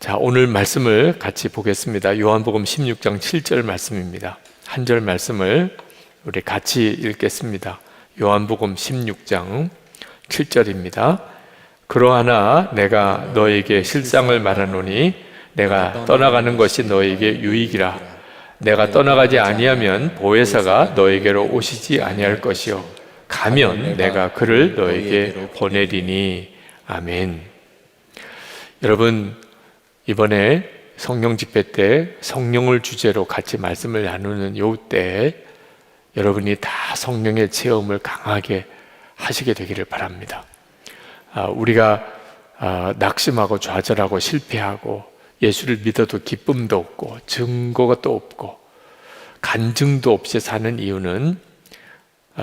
자, 오늘 말씀을 같이 보겠습니다. 요한복음 16장 7절 말씀입니다. 한 절 말씀을 우리 같이 읽겠습니다. 요한복음 16장 7절입니다. 그러하나 내가 너에게 실상을 말하노니 내가 떠나가는 것이 너에게 유익이라. 내가 떠나가지 아니하면 보혜사가 너에게로 오시지 아니할 것이요 가면 내가 그를 너에게 보내리니. 아멘. 여러분, 이번에 성령 집회 때 성령을 주제로 같이 말씀을 나누는 요때 여러분이 다 성령의 체험을 강하게 하시게 되기를 바랍니다. 우리가 낙심하고 좌절하고 실패하고 예수를 믿어도 기쁨도 없고 증거가 또 없고 간증도 없이 사는 이유는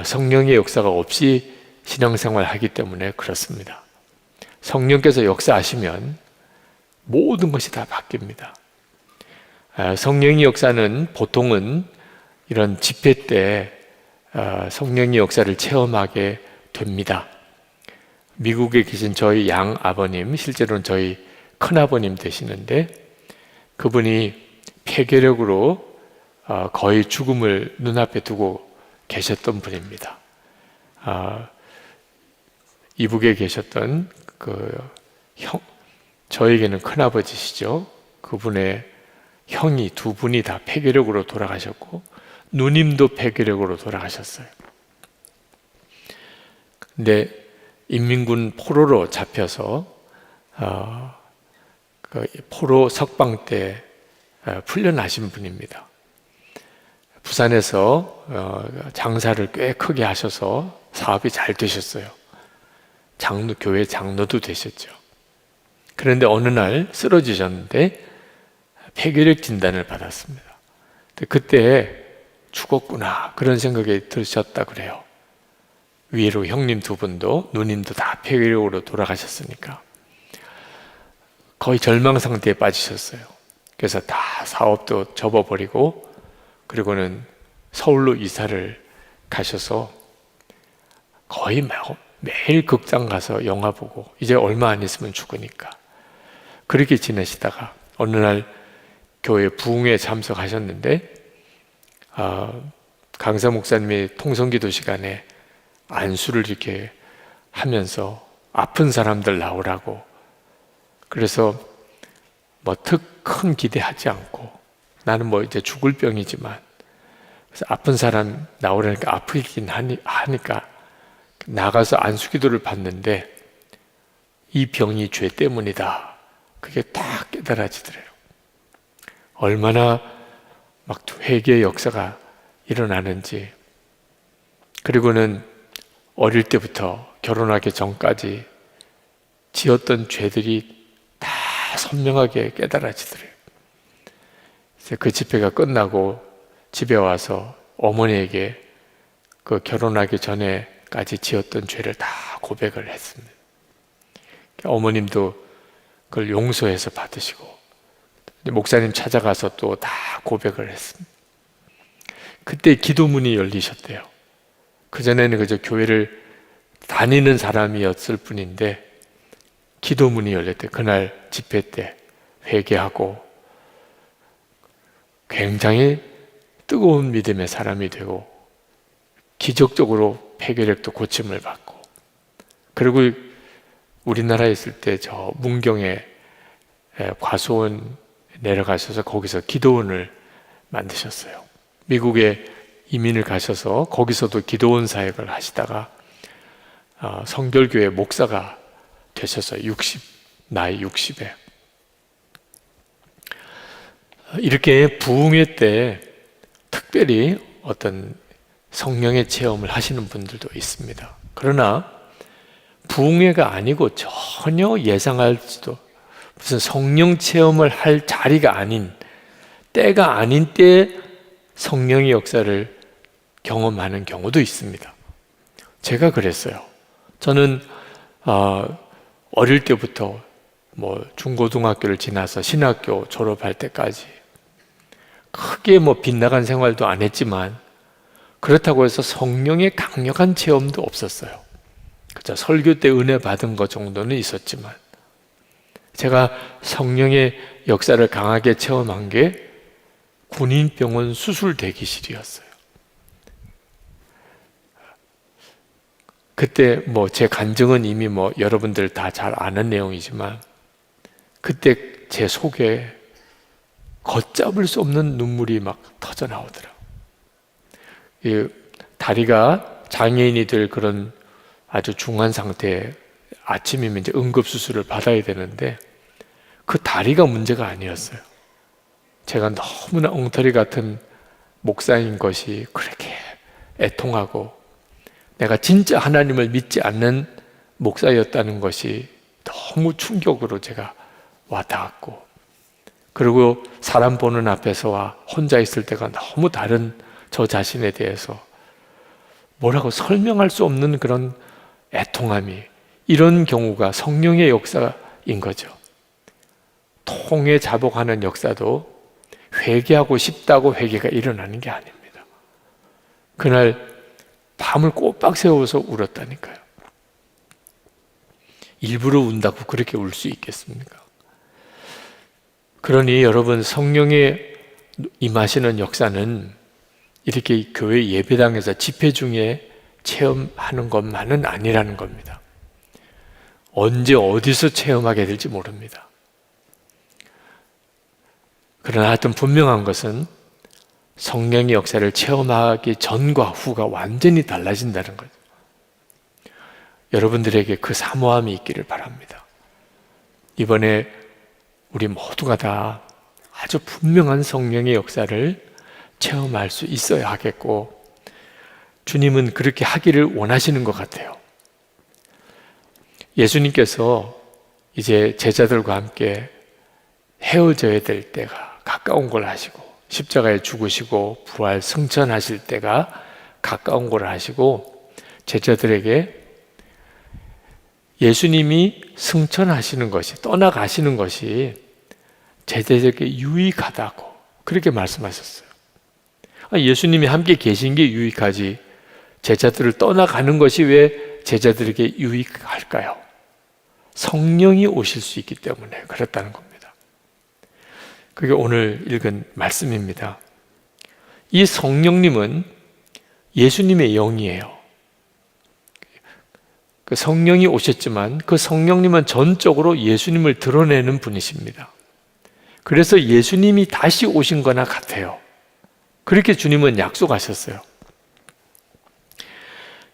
성령의 역사가 없이 신앙생활을 하기 때문에 그렇습니다. 성령께서 역사하시면 모든 것이 다 바뀝니다. 성령의 역사는 보통은 이런 집회 때 성령의 역사를 체험하게 됩니다. 미국에 계신 저희 양 아버님, 실제로는 저희 큰아버님 되시는데 그분이 폐결핵으로 거의 죽음을 눈앞에 두고 계셨던 분입니다. 이북에 계셨던 저에게는 큰아버지시죠. 그분의 형이 두 분이 다 폐결핵으로 돌아가셨고 누님도 폐결핵으로 돌아가셨어요. 근데 인민군 포로로 잡혀서 포로 석방 때 풀려나신 분입니다. 부산에서 장사를 꽤 크게 하셔서 사업이 잘 되셨어요. 교회 장로도 되셨죠. 그런데 어느 날 쓰러지셨는데 폐결핵 진단을 받았습니다. 그때 죽었구나 그런 생각이 드셨다 그래요. 위로 형님 두 분도 누님도 다 폐결핵으로 돌아가셨으니까 거의 절망 상태에 빠지셨어요. 그래서 다 사업도 접어버리고 그리고는 서울로 이사를 가셔서 거의 매일 극장 가서 영화 보고 이제 얼마 안 있으면 죽으니까 그렇게 지내시다가 어느 날 교회 부흥회에 참석하셨는데 강사 목사님이 통성기도 시간에 안수를 이렇게 하면서 아픈 사람들 나오라고 그래서 큰 기대하지 않고 나는 이제 죽을 병이지만 그래서 아픈 사람 나오라니까 아프긴 하니까 나가서 안수기도를 받는데 이 병이 죄 때문이다. 그게 딱 깨달아지더래요. 얼마나 회개의 역사가 일어나는지. 그리고는 어릴 때부터 결혼하기 전까지 지었던 죄들이 다 선명하게 깨달아지더래요. 그래서 그 집회가 끝나고 집에 와서 어머니에게 그 결혼하기 전에까지 지었던 죄를 다 고백을 했습니다. 어머님도 그걸 용서해서 받으시고 목사님 찾아가서 또 다 고백을 했습니다. 그때 기도문이 열리셨대요. 그전에는 그저 교회를 다니는 사람이었을 뿐인데 기도문이 열렸대요. 그날 집회 때 회개하고 굉장히 뜨거운 믿음의 사람이 되고 기적적으로 폐결핵도 고침을 받고 그리고 우리나라에 있을 때 저 문경에 과수원 내려가셔서 거기서 기도원을 만드셨어요. 미국에 이민을 가셔서 거기서도 기도원 사역을 하시다가 성결교회 목사가 되셨어요. 나이 60에. 이렇게 부흥회 때 특별히 어떤 성령의 체험을 하시는 분들도 있습니다. 그러나 부흥회가 아니고 전혀 예상할지도 무슨 성령 체험을 할 자리가 아닌 때가 아닌 때에 성령의 역사를 경험하는 경우도 있습니다. 제가 그랬어요. 저는 어릴 때부터 중고등학교를 지나서 신학교 졸업할 때까지 크게 빗나간 생활도 안 했지만 그렇다고 해서 성령의 강력한 체험도 없었어요. 그저 설교 때 은혜 받은 것 정도는 있었지만 제가 성령의 역사를 강하게 체험한 게 군인병원 수술 대기실이었어요. 그때 제 간증은 이미 여러분들 다 잘 아는 내용이지만, 그때 제 속에 걷잡을 수 없는 눈물이 막 터져 나오더라고요. 이 다리가 장애인이 될 그런 아주 중한 상태에 아침이면 이제 응급수술을 받아야 되는데, 그 다리가 문제가 아니었어요. 제가 너무나 엉터리 같은 목사인 것이 그렇게 애통하고, 내가 진짜 하나님을 믿지 않는 목사였다는 것이 너무 충격으로 제가 와닿았고, 그리고 사람 보는 앞에서와 혼자 있을 때가 너무 다른 저 자신에 대해서 뭐라고 설명할 수 없는 그런 애통함이, 이런 경우가 성령의 역사인 거죠. 통에 자복하는 역사도 회개하고 싶다고 회개가 일어나는 게 아닙니다. 그날 밤을 꼬박 세워서 울었다니까요. 일부러 운다고 그렇게 울 수 있겠습니까? 그러니 여러분, 성령의 임하시는 역사는 이렇게 교회 예배당에서 집회 중에 체험하는 것만은 아니라는 겁니다. 언제 어디서 체험하게 될지 모릅니다. 그러나 하여튼 분명한 것은 성령의 역사를 체험하기 전과 후가 완전히 달라진다는 거죠. 여러분들에게 그 사모함이 있기를 바랍니다. 이번에 우리 모두가 다 아주 분명한 성령의 역사를 체험할 수 있어야 하겠고, 주님은 그렇게 하기를 원하시는 것 같아요. 예수님께서 이제 제자들과 함께 헤어져야 될 때가 가까운 걸 하시고, 십자가에 죽으시고 부활 승천하실 때가 가까운 걸 하시고, 제자들에게 예수님이 승천하시는 것이, 떠나가시는 것이 제자들에게 유익하다고 그렇게 말씀하셨어요. 예수님이 함께 계신 게 유익하지, 제자들을 떠나가는 것이 왜 제자들에게 유익할까요? 성령이 오실 수 있기 때문에 그렇다는 겁니다. 그게 오늘 읽은 말씀입니다. 이 성령님은 예수님의 영이에요. 그 성령이 오셨지만 그 성령님은 전적으로 예수님을 드러내는 분이십니다. 그래서 예수님이 다시 오신 거나 같아요. 그렇게 주님은 약속하셨어요.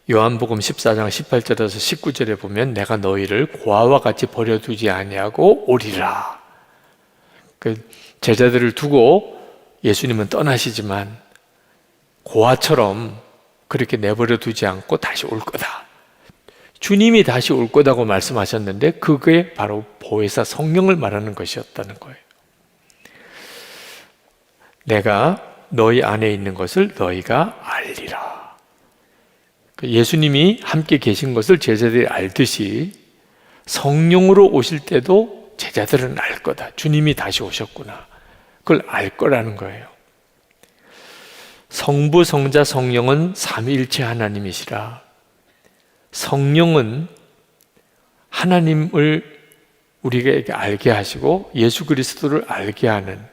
요한복음 14장 18절에서 19절에 보면 내가 너희를 고아와 같이 버려두지 아니하고 오리라. 그 제자들을 두고 예수님은 떠나시지만 고아처럼 그렇게 내버려 두지 않고 다시 올 거다. 주님이 다시 올 거다고 말씀하셨는데 그게 바로 보혜사 성령을 말하는 것이었다는 거예요. 내가 너희 안에 있는 것을 너희가 알리라. 예수님이 함께 계신 것을 제자들이 알듯이 성령으로 오실 때도 제자들은 알 거다. 주님이 다시 오셨구나. 그걸 알 거라는 거예요. 성부, 성자, 성령은 삼위일체 하나님이시라. 성령은 하나님을 우리에게 알게 하시고 예수 그리스도를 알게 하는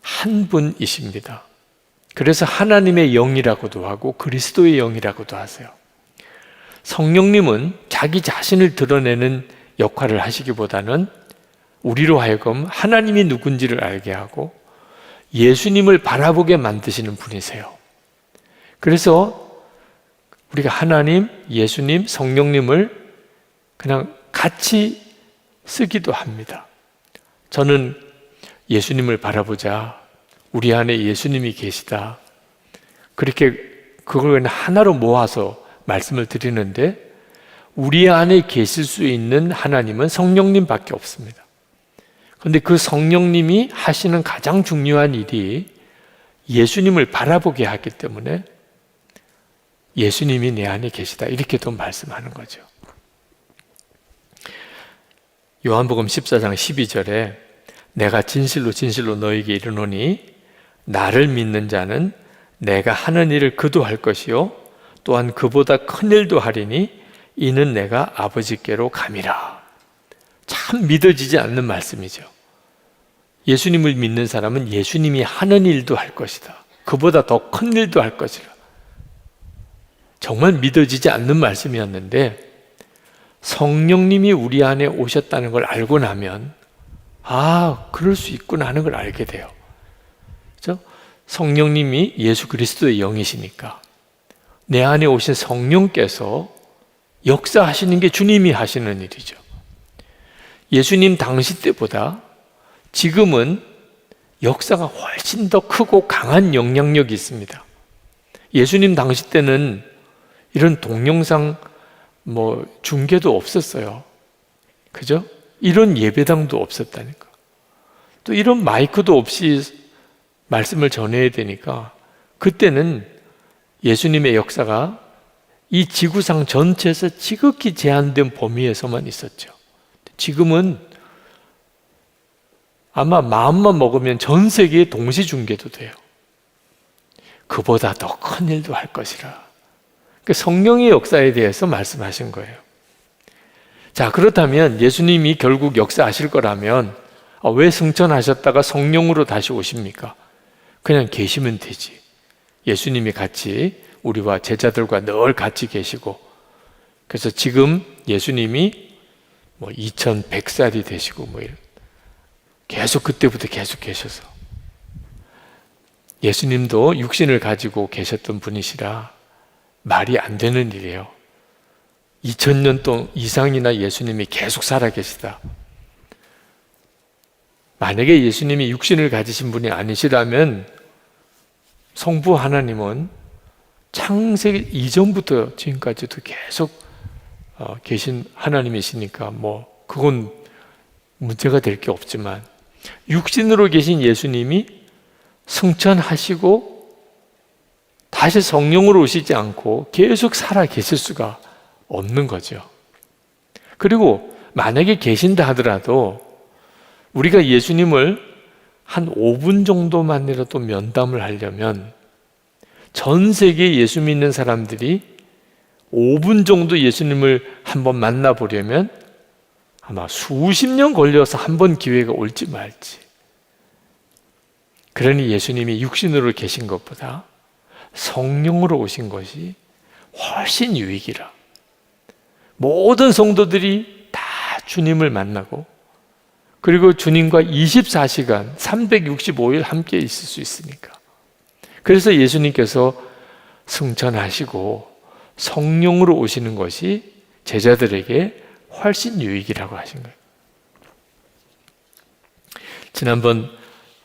한 분이십니다. 그래서 하나님의 영이라고도 하고 그리스도의 영이라고도 하세요. 성령님은 자기 자신을 드러내는 역할을 하시기보다는 우리로 하여금 하나님이 누군지를 알게 하고 예수님을 바라보게 만드시는 분이세요. 그래서 우리가 하나님, 예수님, 성령님을 그냥 같이 쓰기도 합니다. 저는 예수님을 바라보자, 우리 안에 예수님이 계시다, 그렇게 그걸 그냥 하나로 모아서 말씀을 드리는데, 우리 안에 계실 수 있는 하나님은 성령님밖에 없습니다. 그런데 그 성령님이 하시는 가장 중요한 일이 예수님을 바라보게 하기 때문에 예수님이 내 안에 계시다, 이렇게도 말씀하는 거죠. 요한복음 14장 12절에 내가 진실로 진실로 너에게 이르노니 나를 믿는 자는 내가 하는 일을 그도 할 것이요 또한 그보다 큰 일도 하리니 이는 내가 아버지께로 감이라. 참 믿어지지 않는 말씀이죠. 예수님을 믿는 사람은 예수님이 하는 일도 할 것이다. 그보다 더 큰 일도 할 것이라. 정말 믿어지지 않는 말씀이었는데 성령님이 우리 안에 오셨다는 걸 알고 나면 그럴 수 있구나 하는 걸 알게 돼요. 그렇죠? 성령님이 예수 그리스도의 영이시니까 내 안에 오신 성령께서 역사하시는 게 주님이 하시는 일이죠. 예수님 당시 때보다 지금은 역사가 훨씬 더 크고 강한 영향력이 있습니다. 예수님 당시 때는 이런 동영상 중계도 없었어요. 그죠? 이런 예배당도 없었다니까. 또 이런 마이크도 없이 말씀을 전해야 되니까 그때는 예수님의 역사가 이 지구상 전체에서 지극히 제한된 범위에서만 있었죠. 지금은 아마 마음만 먹으면 전 세계에 동시 중계도 돼요. 그보다 더 큰 일도 할 것이라. 성령의 역사에 대해서 말씀하신 거예요. 자, 그렇다면 예수님이 결국 역사하실 거라면 왜 승천하셨다가 성령으로 다시 오십니까? 그냥 계시면 되지. 예수님이 같이 우리와 제자들과 늘 같이 계시고, 그래서 지금 예수님이 2100살이 되시고 계속 그때부터 계속 계셔서 예수님도 육신을 가지고 계셨던 분이시라 말이 안 되는 일이에요. 2000년 동안 이상이나 예수님이 계속 살아 계시다. 만약에 예수님이 육신을 가지신 분이 아니시라면 성부 하나님은 창세기 이전부터 지금까지도 계속 계신 하나님이시니까 그건 문제가 될 게 없지만 육신으로 계신 예수님이 승천하시고 다시 성령으로 오시지 않고 계속 살아 계실 수가 없는 거죠. 그리고 만약에 계신다 하더라도 우리가 예수님을 한 5분 정도만이라도 면담을 하려면 전 세계 예수 믿는 사람들이 5분 정도 예수님을 한번 만나보려면 아마 수십 년 걸려서 한 번 기회가 올지 말지. 그러니 예수님이 육신으로 계신 것보다 성령으로 오신 것이 훨씬 유익이라. 모든 성도들이 다 주님을 만나고 그리고 주님과 24시간 365일 함께 있을 수 있으니까. 그래서 예수님께서 승천하시고 성령으로 오시는 것이 제자들에게 훨씬 유익이라고 하신 거예요. 지난번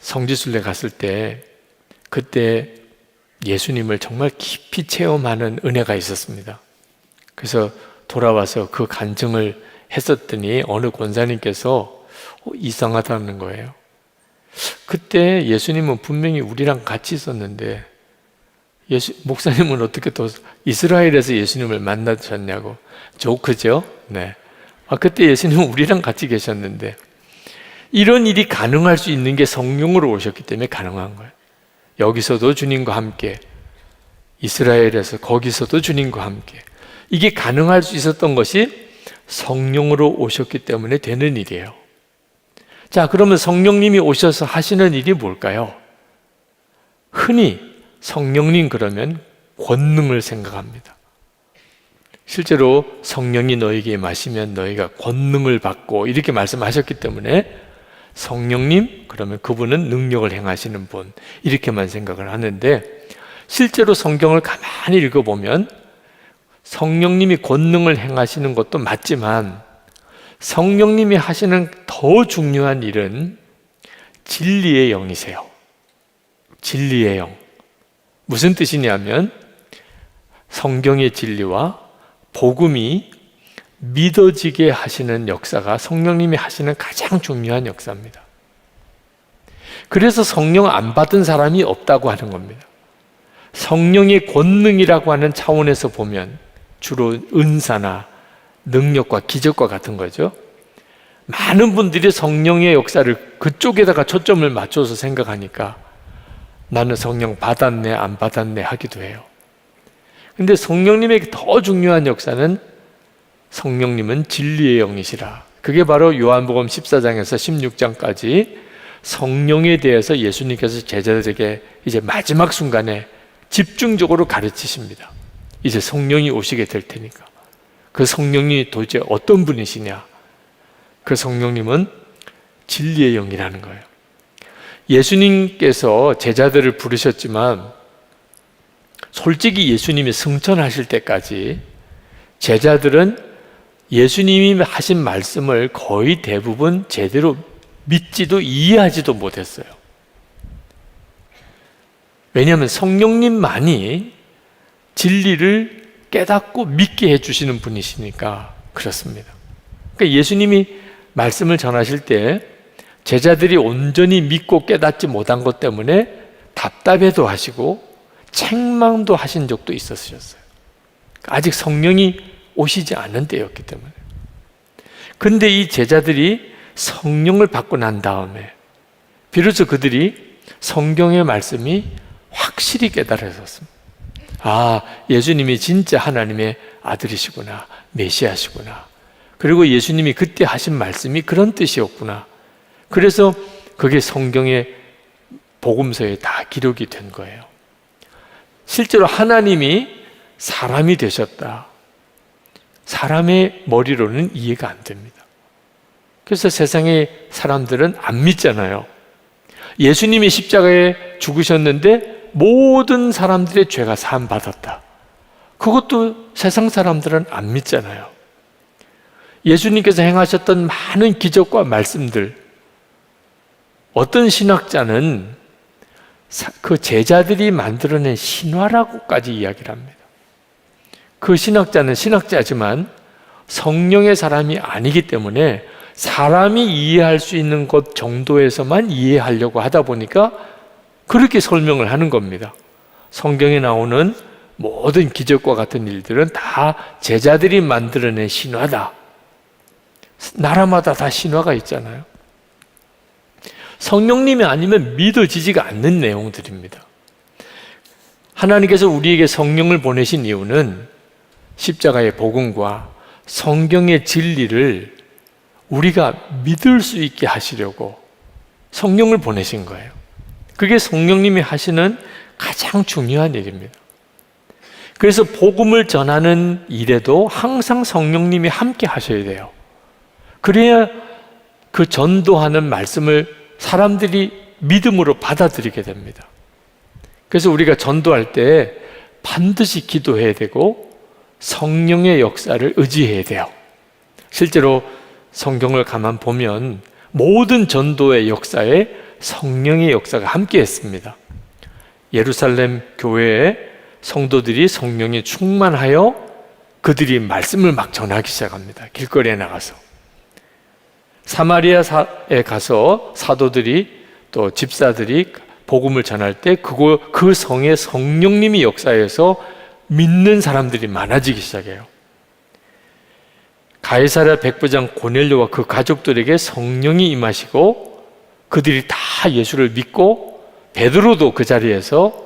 성지순례 갔을 때 그때 예수님을 정말 깊이 체험하는 은혜가 있었습니다. 그래서 돌아와서 그 간증을 했었더니 어느 권사님께서 이상하다는 거예요. 그때 예수님은 분명히 우리랑 같이 있었는데 목사님은 어떻게 또 이스라엘에서 예수님을 만나셨냐고. 조크죠? 네. 그때 예수님은 우리랑 같이 계셨는데 이런 일이 가능할 수 있는 게 성령으로 오셨기 때문에 가능한 거예요. 여기서도 주님과 함께, 이스라엘에서 거기서도 주님과 함께. 이게 가능할 수 있었던 것이 성령으로 오셨기 때문에 되는 일이에요. 자, 그러면 성령님이 오셔서 하시는 일이 뭘까요? 흔히 성령님 그러면 권능을 생각합니다. 실제로 성령이 너에게 임하시면 너희가 권능을 받고 이렇게 말씀하셨기 때문에 성령님 그러면 그분은 능력을 행하시는 분 이렇게만 생각을 하는데 실제로 성경을 가만히 읽어보면 성령님이 권능을 행하시는 것도 맞지만 성령님이 하시는 더 중요한 일은 진리의 영이세요. 진리의 영. 무슨 뜻이냐면 성경의 진리와 복음이 믿어지게 하시는 역사가 성령님이 하시는 가장 중요한 역사입니다. 그래서 성령 안 받은 사람이 없다고 하는 겁니다. 성령의 권능이라고 하는 차원에서 보면 주로 은사나 능력과 기적과 같은 거죠. 많은 분들이 성령의 역사를 그쪽에다가 초점을 맞춰서 생각하니까 나는 성령 받았네 안 받았네 하기도 해요. 근데 성령님에게 더 중요한 역사는 성령님은 진리의 영이시라. 그게 바로 요한복음 14장에서 16장까지 성령에 대해서 예수님께서 제자들에게 이제 마지막 순간에 집중적으로 가르치십니다. 이제 성령이 오시게 될 테니까. 그 성령이 도대체 어떤 분이시냐? 그 성령님은 진리의 영이라는 거예요. 예수님께서 제자들을 부르셨지만 솔직히 예수님이 승천하실 때까지 제자들은 예수님이 하신 말씀을 거의 대부분 제대로 믿지도 이해하지도 못했어요. 왜냐하면 성령님만이 진리를 깨닫고 믿게 해주시는 분이시니까 그렇습니다. 그러니까 예수님이 말씀을 전하실 때 제자들이 온전히 믿고 깨닫지 못한 것 때문에 답답해도 하시고 책망도 하신 적도 있었어요. 아직 성령이 오시지 않은 때였기 때문에. 근데 이 제자들이 성령을 받고 난 다음에 비로소 그들이 성경의 말씀이 확실히 깨달아졌습니다. 아, 예수님이 진짜 하나님의 아들이시구나, 메시아시구나. 그리고 예수님이 그때 하신 말씀이 그런 뜻이었구나. 그래서 그게 성경의 복음서에 다 기록이 된 거예요. 실제로 하나님이 사람이 되셨다. 사람의 머리로는 이해가 안 됩니다. 그래서 세상의 사람들은 안 믿잖아요. 예수님이 십자가에 죽으셨는데 모든 사람들의 죄가 사함받았다. 그것도 세상 사람들은 안 믿잖아요. 예수님께서 행하셨던 많은 기적과 말씀들, 어떤 신학자는 그 제자들이 만들어낸 신화라고까지 이야기를 합니다. 그 신학자는 신학자지만 성령의 사람이 아니기 때문에 사람이 이해할 수 있는 것 정도에서만 이해하려고 하다 보니까 그렇게 설명을 하는 겁니다. 성경에 나오는 모든 기적과 같은 일들은 다 제자들이 만들어낸 신화다. 나라마다 다 신화가 있잖아요. 성령님이 아니면 믿어지지가 않는 내용들입니다. 하나님께서 우리에게 성령을 보내신 이유는 십자가의 복음과 성경의 진리를 우리가 믿을 수 있게 하시려고 성령을 보내신 거예요. 그게 성령님이 하시는 가장 중요한 일입니다. 그래서 복음을 전하는 일에도 항상 성령님이 함께 하셔야 돼요. 그래야 그 전도하는 말씀을 사람들이 믿음으로 받아들이게 됩니다. 그래서 우리가 전도할 때 반드시 기도해야 되고 성령의 역사를 의지해야 돼요. 실제로 성경을 가만 보면 모든 전도의 역사에 성령의 역사가 함께 했습니다. 예루살렘 교회의 성도들이 성령에 충만하여 그들이 말씀을 막 전하기 시작합니다. 길거리에 나가서. 사마리아에 가서 사도들이 또 집사들이 복음을 전할 때 그 성에 성령님이 역사해서 믿는 사람들이 많아지기 시작해요. 가이사랴 백부장 고넬료와 그 가족들에게 성령이 임하시고 그들이 다 예수를 믿고 베드로도 그 자리에서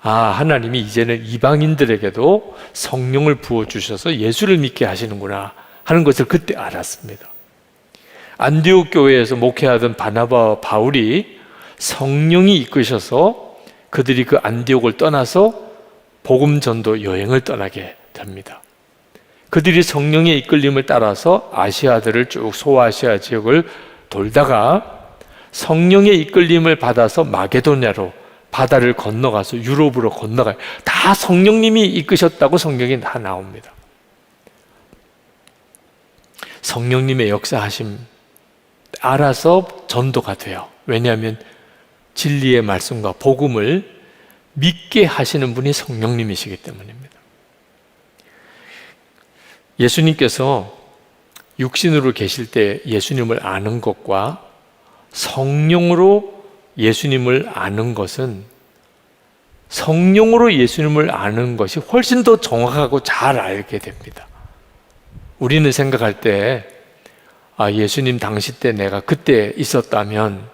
하나님이 이제는 이방인들에게도 성령을 부어주셔서 예수를 믿게 하시는구나 하는 것을 그때 알았습니다. 안디옥 교회에서 목회하던 바나바와 바울이 성령이 이끄셔서 그들이 그 안디옥을 떠나서 복음 전도 여행을 떠나게 됩니다. 그들이 성령의 이끌림을 따라서 아시아들을 쭉 소아시아 지역을 돌다가 성령의 이끌림을 받아서 마게도냐로 바다를 건너가서 유럽으로 건너가요. 다 성령님이 이끄셨다고 성경에 다 나옵니다. 성령님의 역사하심 알아서 전도가 돼요. 왜냐하면 진리의 말씀과 복음을 믿게 하시는 분이 성령님이시기 때문입니다. 예수님께서 육신으로 계실 때 예수님을 아는 것과 성령으로 예수님을 아는 것은 성령으로 예수님을 아는 것이 훨씬 더 정확하고 잘 알게 됩니다. 우리는 생각할 때 예수님 당시 때 내가 그때 있었다면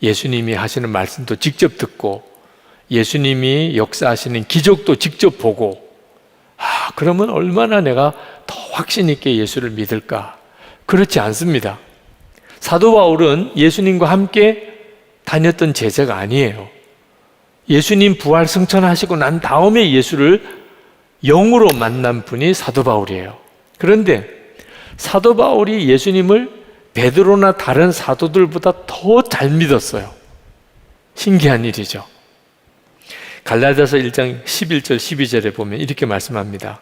예수님이 하시는 말씀도 직접 듣고 예수님이 역사하시는 기적도 직접 보고 그러면 얼마나 내가 더 확신 있게 예수를 믿을까? 그렇지 않습니다. 사도 바울은 예수님과 함께 다녔던 제자가 아니에요. 예수님 부활 승천하시고 난 다음에 예수를 영으로 만난 분이 사도 바울이에요. 그런데 사도 바울이 예수님을 베드로나 다른 사도들보다 더 잘 믿었어요. 신기한 일이죠. 갈라디아서 1장 11절 12절에 보면 이렇게 말씀합니다.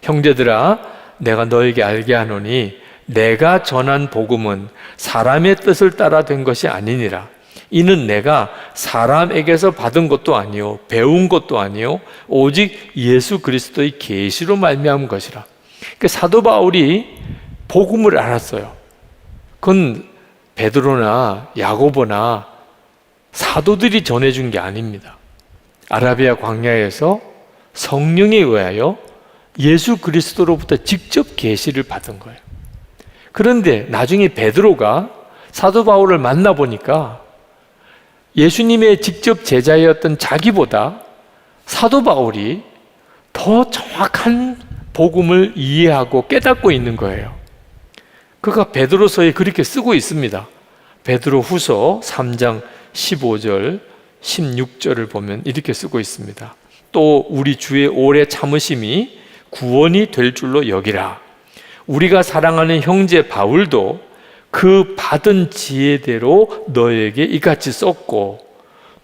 형제들아, 내가 너에게 알게 하노니 내가 전한 복음은 사람의 뜻을 따라 된 것이 아니니라. 이는 내가 사람에게서 받은 것도 아니요 배운 것도 아니요 오직 예수 그리스도의 계시로 말미암은 것이라. 그러니까 사도 바울이 복음을 알았어요. 그건 베드로나 야고보나 사도들이 전해준 게 아닙니다. 아라비아 광야에서 성령에 의하여 예수 그리스도로부터 직접 계시를 받은 거예요. 그런데 나중에 베드로가 사도 바울을 만나보니까 예수님의 직접 제자였던 자기보다 사도 바울이 더 정확한 복음을 이해하고 깨닫고 있는 거예요. 그가 베드로서에 그렇게 쓰고 있습니다. 베드로 후서 3장 15절 16절을 보면 이렇게 쓰고 있습니다. 또 우리 주의 오래 참으심이 구원이 될 줄로 여기라. 우리가 사랑하는 형제 바울도 그 받은 지혜대로 너에게 이같이 썼고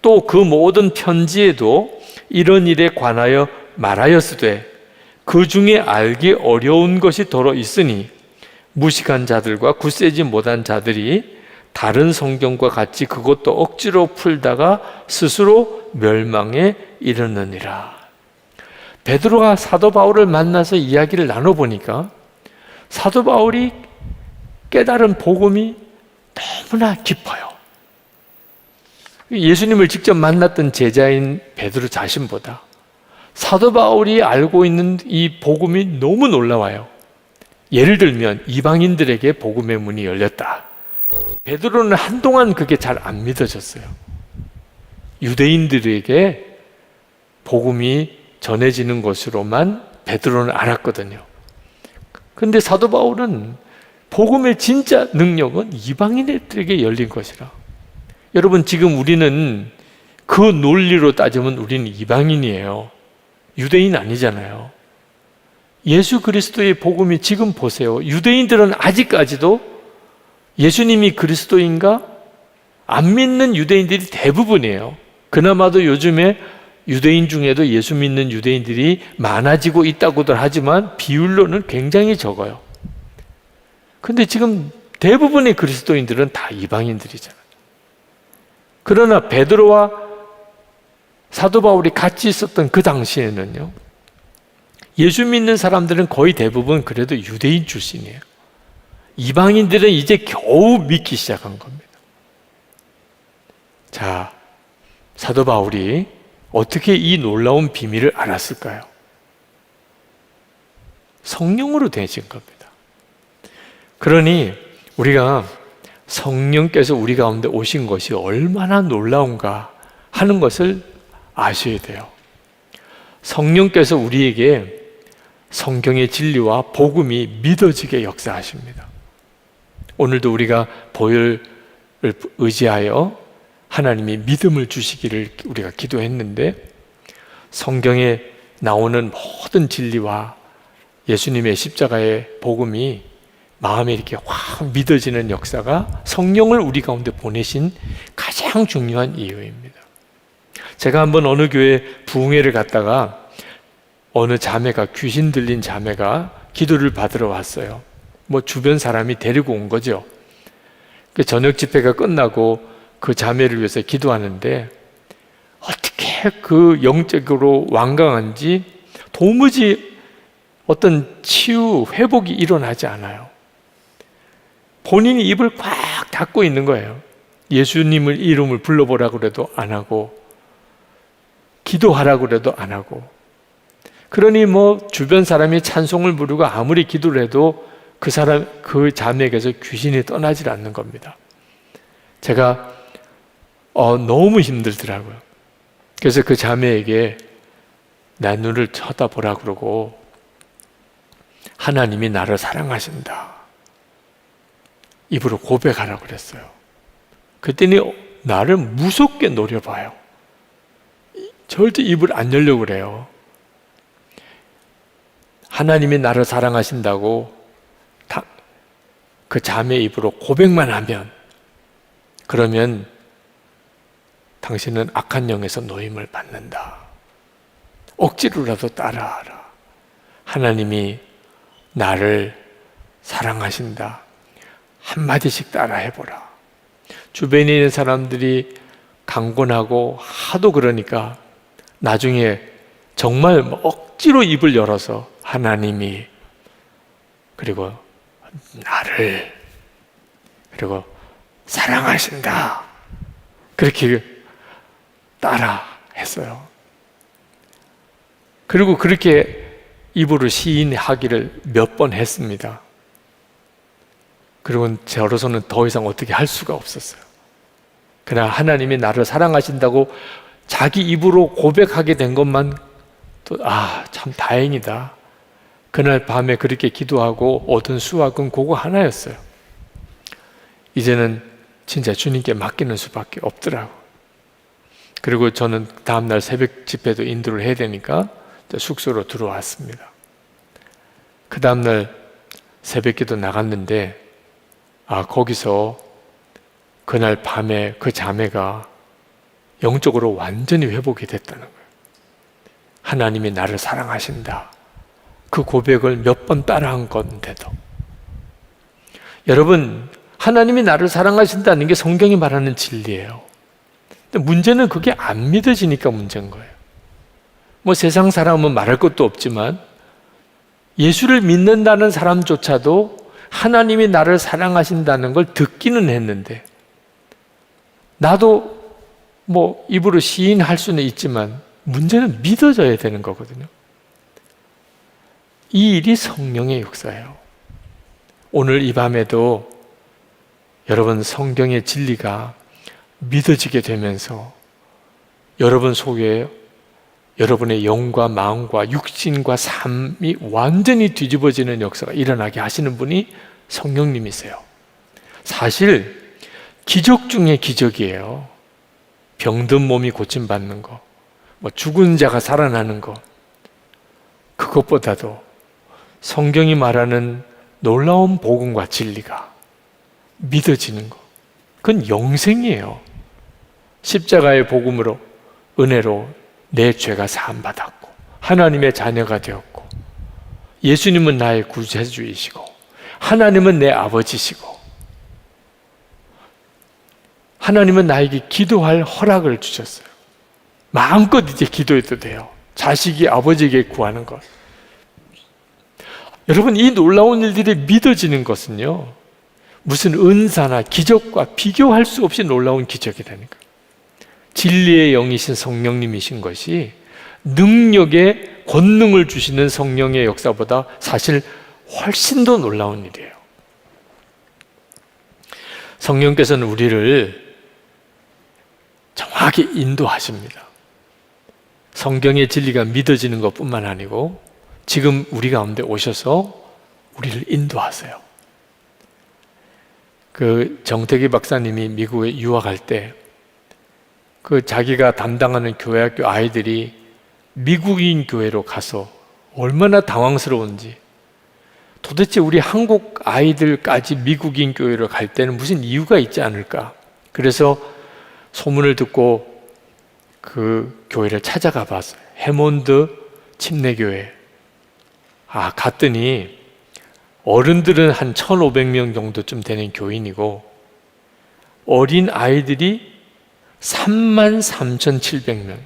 또 그 모든 편지에도 이런 일에 관하여 말하였으되 그 중에 알기 어려운 것이 더러 있으니 무식한 자들과 굳세지 못한 자들이 다른 성경과 같이 그것도 억지로 풀다가 스스로 멸망에 이르느니라. 베드로가 사도 바울을 만나서 이야기를 나눠보니까 사도 바울이 깨달은 복음이 너무나 깊어요. 예수님을 직접 만났던 제자인 베드로 자신보다 사도 바울이 알고 있는 이 복음이 너무 놀라워요. 예를 들면 이방인들에게 복음의 문이 열렸다. 베드로는 한동안 그게 잘 안 믿어졌어요. 유대인들에게 복음이 전해지는 것으로만 베드로는 알았거든요. 그런데 사도 바울은 복음의 진짜 능력은 이방인들에게 열린 것이라. 여러분, 지금 우리는 그 논리로 따지면 우리는 이방인이에요. 유대인 아니잖아요. 예수 그리스도의 복음이 지금 보세요. 유대인들은 아직까지도 예수님이 그리스도인가? 안 믿는 유대인들이 대부분이에요. 그나마도 요즘에 유대인 중에도 예수 믿는 유대인들이 많아지고 있다고들 하지만 비율로는 굉장히 적어요. 근데 지금 대부분의 그리스도인들은 다 이방인들이잖아요. 그러나 베드로와 사도 바울이 같이 있었던 그 당시에는요, 예수 믿는 사람들은 거의 대부분 그래도 유대인 출신이에요. 이방인들은 이제 겨우 믿기 시작한 겁니다. 자, 사도 바울이 어떻게 이 놀라운 비밀을 알았을까요? 성령으로 되신 겁니다. 그러니 우리가 성령께서 우리 가운데 오신 것이 얼마나 놀라운가 하는 것을 아셔야 돼요. 성령께서 우리에게 성경의 진리와 복음이 믿어지게 역사하십니다. 오늘도 우리가 보혈을 의지하여 하나님이 믿음을 주시기를 우리가 기도했는데, 성경에 나오는 모든 진리와 예수님의 십자가의 복음이 마음에 이렇게 확 믿어지는 역사가 성령을 우리 가운데 보내신 가장 중요한 이유입니다. 제가 한번 어느 교회 부흥회를 갔다가 어느 자매가, 귀신 들린 자매가 기도를 받으러 왔어요. 뭐 주변 사람이 데리고 온 거죠. 그 저녁 집회가 끝나고 그 자매를 위해서 기도하는데 어떻게 그 영적으로 완강한지 도무지 어떤 치유, 회복이 일어나지 않아요. 본인이 입을 꽉 닫고 있는 거예요. 예수님을 이름을 불러보라고 그래도 안 하고, 기도하라고 그래도 안 하고. 그러니 뭐 주변 사람이 찬송을 부르고 아무리 기도를 해도 그 자매에게서 귀신이 떠나질 않는 겁니다. 제가 너무 힘들더라고요. 그래서 그 자매에게 내 눈을 쳐다보라 그러고, 하나님이 나를 사랑하신다. 입으로 고백하라고 그랬어요. 그랬더니 나를 무섭게 노려봐요. 절대 입을 안 열려고 그래요. 하나님이 나를 사랑하신다고 그 자매 입으로 고백만 하면, 그러면 당신은 악한 영에서 노임을 받는다. 억지로라도 따라하라. 하나님이 나를 사랑하신다. 한마디씩 따라해보라. 주변에 있는 사람들이 강권하고 하도 그러니까 나중에 정말 억지로 입을 열어서 하나님이, 그리고 나를, 그리고 사랑하신다, 그렇게 따라 했어요. 그리고 그렇게 입으로 시인하기를 몇 번 했습니다. 그리고 저로서는 더 이상 어떻게 할 수가 없었어요. 그러나 하나님이 나를 사랑하신다고 자기 입으로 고백하게 된 것만 또 참 다행이다. 그날 밤에 그렇게 기도하고 얻은 수확은 그거 하나였어요. 이제는 진짜 주님께 맡기는 수밖에 없더라고. 그리고 저는 다음날 새벽 집회도 인도를 해야 되니까 숙소로 들어왔습니다. 그 다음날 새벽기도 나갔는데 거기서 그날 밤에 그 자매가 영적으로 완전히 회복이 됐다는 거예요. 하나님이 나를 사랑하신다. 그 고백을 몇 번 따라한 건데도. 여러분, 하나님이 나를 사랑하신다는 게 성경이 말하는 진리예요. 근데 문제는 그게 안 믿어지니까 문제인 거예요. 세상 사람은 말할 것도 없지만 예수를 믿는다는 사람조차도 하나님이 나를 사랑하신다는 걸 듣기는 했는데, 나도 입으로 시인할 수는 있지만 문제는 믿어져야 되는 거거든요. 이 일이 성령의 역사예요. 오늘 이 밤에도 여러분 성경의 진리가 믿어지게 되면서 여러분 속에 여러분의 영과 마음과 육신과 삶이 완전히 뒤집어지는 역사가 일어나게 하시는 분이 성령님이세요. 사실 기적 중에 기적이에요. 병든 몸이 고침받는 거, 죽은 자가 살아나는 거, 그것보다도 성경이 말하는 놀라운 복음과 진리가 믿어지는 거, 그건 영생이에요. 십자가의 복음으로, 은혜로 내 죄가 사함받았고 하나님의 자녀가 되었고, 예수님은 나의 구세주이시고 하나님은 내 아버지시고 하나님은 나에게 기도할 허락을 주셨어요. 마음껏 이제 기도해도 돼요. 자식이 아버지에게 구하는 것. 여러분, 이 놀라운 일들이 믿어지는 것은요, 무슨 은사나 기적과 비교할 수 없이 놀라운 기적이라니까. 진리의 영이신 성령님이신 것이 능력의 권능을 주시는 성령의 역사보다 사실 훨씬 더 놀라운 일이에요. 성령께서는 우리를 정확히 인도하십니다. 성경의 진리가 믿어지는 것뿐만 아니고 지금 우리 가운데 오셔서 우리를 인도하세요. 정태기 박사님이 미국에 유학할 때 자기가 담당하는 교회학교 아이들이 미국인 교회로 가서 얼마나 당황스러운지, 도대체 우리 한국 아이들까지 미국인 교회로 갈 때는 무슨 이유가 있지 않을까? 그래서 소문을 듣고 그 교회를 찾아가 봤어요. 해몬드 침례교회. 갔더니 어른들은 한 1,500명 정도쯤 되는 교인이고 어린 아이들이 33,700명.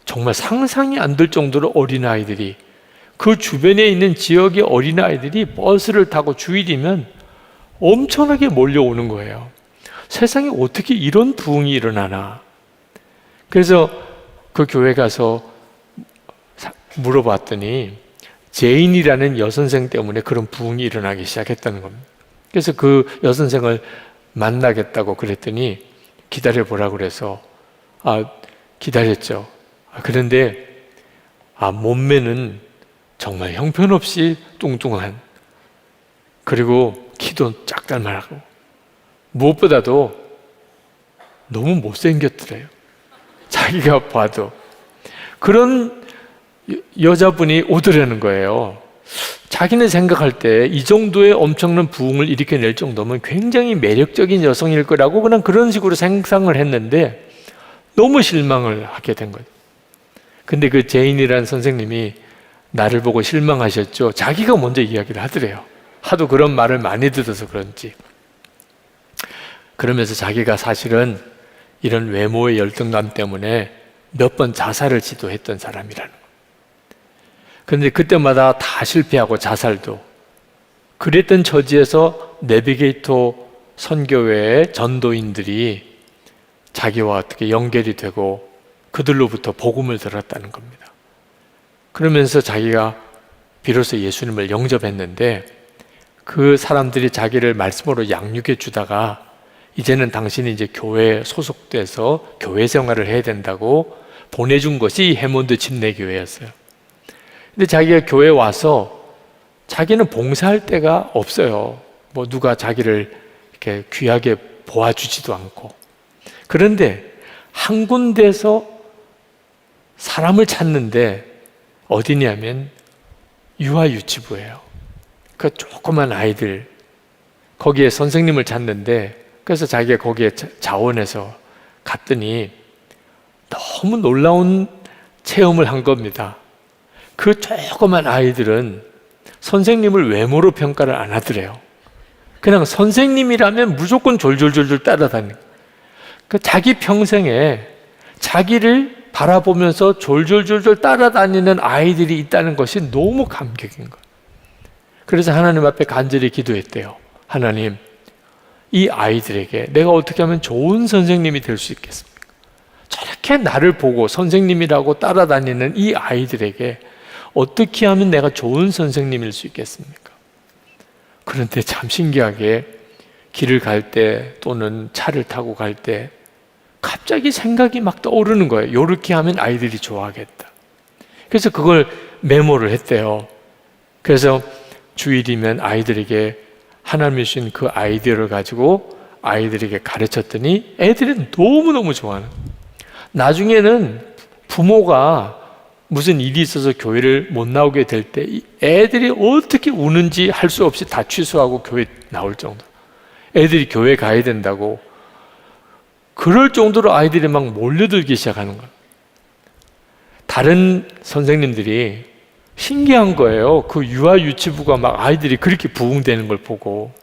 정말 상상이 안 될 정도로 어린 아이들이, 그 주변에 있는 지역의 어린 아이들이 버스를 타고 주일이면 엄청나게 몰려오는 거예요. 세상에 어떻게 이런 부흥이 일어나나. 그래서 그 교회 가서 물어봤더니 제인이라는 여선생 때문에 그런 부흥이 일어나기 시작했다는 겁니다. 그래서 그 여선생을 만나겠다고 그랬더니 기다려보라고 그래서 기다렸죠. 그런데 몸매는 정말 형편없이 뚱뚱한, 그리고 키도 작달만하고 무엇보다도 너무 못생겼더래요. 자기가 봐도. 그런 여자분이 오더라는 거예요. 자기는 생각할 때 이 정도의 엄청난 부흥을 일으켜낼 정도면 굉장히 매력적인 여성일 거라고 그냥 그런 식으로 상상을 했는데 너무 실망을 하게 된 거예요. 근데 그 제인이라는 선생님이 나를 보고 실망하셨죠. 자기가 먼저 이야기를 하더래요. 하도 그런 말을 많이 들어서 그런지. 그러면서 자기가 사실은 이런 외모의 열등감 때문에 몇 번 자살을 시도했던 사람이라는 거예요. 그런데 그때마다 다 실패하고 자살도. 그랬던 처지에서 내비게이터 선교회의 전도인들이 자기와 어떻게 연결이 되고 그들로부터 복음을 들었다는 겁니다. 그러면서 자기가 비로소 예수님을 영접했는데 그 사람들이 자기를 말씀으로 양육해 주다가 이제는 당신이 이제 교회에 소속돼서 교회 생활을 해야 된다고 보내준 것이 해몬드 침례교회였어요. 근데 자기가 교회에 와서 자기는 봉사할 데가 없어요. 뭐 누가 자기를 이렇게 귀하게 보아주지도 않고. 그런데 한 군데서 사람을 찾는데 어디냐면 유아유치부예요. 그 조그만 아이들 거기에 선생님을 찾는데 그래서 자기가 거기에 자원해서 갔더니 너무 놀라운 체험을 한 겁니다. 그 조그만 아이들은 선생님을 외모로 평가를 안 하더래요. 그냥 선생님이라면 무조건 졸졸졸졸 따라다니고 그 자기 평생에 자기를 바라보면서 졸졸졸졸 따라다니는 아이들이 있다는 것이 너무 감격인 거예요. 그래서 하나님 앞에 간절히 기도했대요. 하나님, 이 아이들에게 내가 어떻게 하면 좋은 선생님이 될 수 있겠습니까? 저렇게 나를 보고 선생님이라고 따라다니는 이 아이들에게 어떻게 하면 내가 좋은 선생님일 수 있겠습니까? 그런데 참 신기하게 길을 갈 때 또는 차를 타고 갈 때 갑자기 생각이 막 떠오르는 거예요. 이렇게 하면 아이들이 좋아하겠다. 그래서 그걸 메모를 했대요. 그래서 주일이면 아이들에게 하나님이 주신 그 아이디어를 가지고 아이들에게 가르쳤더니 애들이 너무너무 좋아하는 거예요. 나중에는 부모가 무슨 일이 있어서 교회를 못 나오게 될 때 애들이 어떻게 우는지 할 수 없이 다 취소하고 교회 나올 정도. 애들이 교회 가야 된다고 그럴 정도로 아이들이 막 몰려들기 시작하는 거예요. 다른 선생님들이 신기한 거예요. 그 유아유치부가 막 아이들이 그렇게 부흥되는 걸 보고.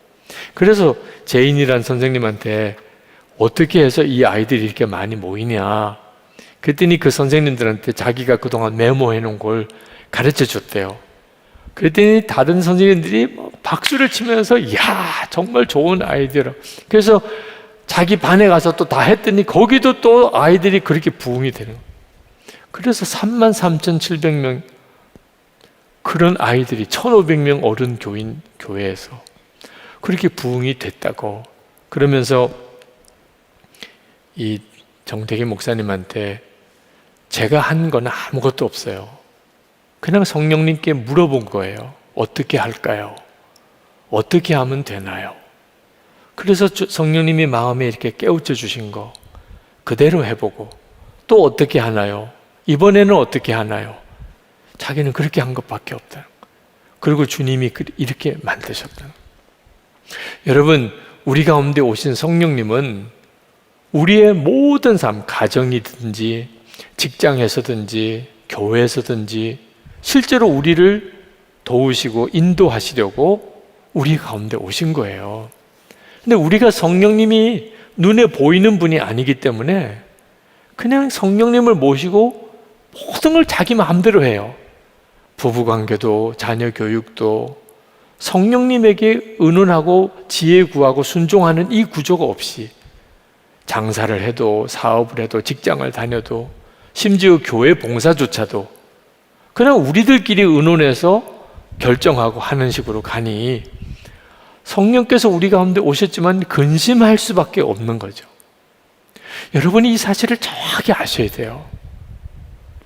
그래서 제인이란 선생님한테 어떻게 해서 이 아이들이 이렇게 많이 모이냐. 그랬더니 그 선생님들한테 자기가 그동안 메모해 놓은 걸 가르쳐 줬대요. 그랬더니 다른 선생님들이 박수를 치면서 이야 정말 좋은 아이디어라. 그래서 자기 반에 가서 또 다 했더니 거기도 또 아이들이 그렇게 부흥이 되는 거예요. 그래서 33,700명 그런 아이들이 1,500명 어른 교회에서 그렇게 부흥이 됐다고. 그러면서 이 정태기 목사님한테 제가 한 건 아무것도 없어요. 그냥 성령님께 물어본 거예요. 어떻게 할까요? 어떻게 하면 되나요? 그래서 성령님이 마음에 이렇게 깨우쳐 주신 거 그대로 해보고 또 어떻게 하나요? 이번에는 어떻게 하나요? 자기는 그렇게 한 것밖에 없다. 그리고 주님이 이렇게 만드셨다. 여러분, 우리 가운데 오신 성령님은 우리의 모든 삶, 가정이든지 직장에서든지 교회에서든지 실제로 우리를 도우시고 인도하시려고 우리 가운데 오신 거예요. 근데 우리가 성령님이 눈에 보이는 분이 아니기 때문에 그냥 성령님을 모시고 모든 걸 자기 마음대로 해요. 부부관계도 자녀 교육도 성령님에게 의논하고 지혜 구하고 순종하는 이 구조가 없이 장사를 해도 사업을 해도 직장을 다녀도 심지어 교회 봉사조차도 그냥 우리들끼리 의논해서 결정하고 하는 식으로 가니 성령께서 우리 가운데 오셨지만 근심할 수밖에 없는 거죠. 여러분이 이 사실을 정확히 아셔야 돼요.